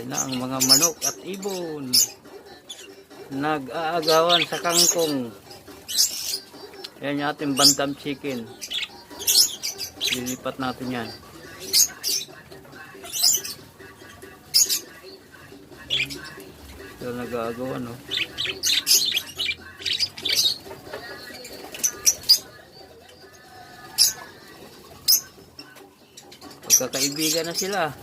Yan na ang mga manok at ibon. Nag-aagawan sa kangkong. Yan yung ating bantam chicken. Lilipat natin yan. So nag-aagawan, no? Magkakaibigan na sila.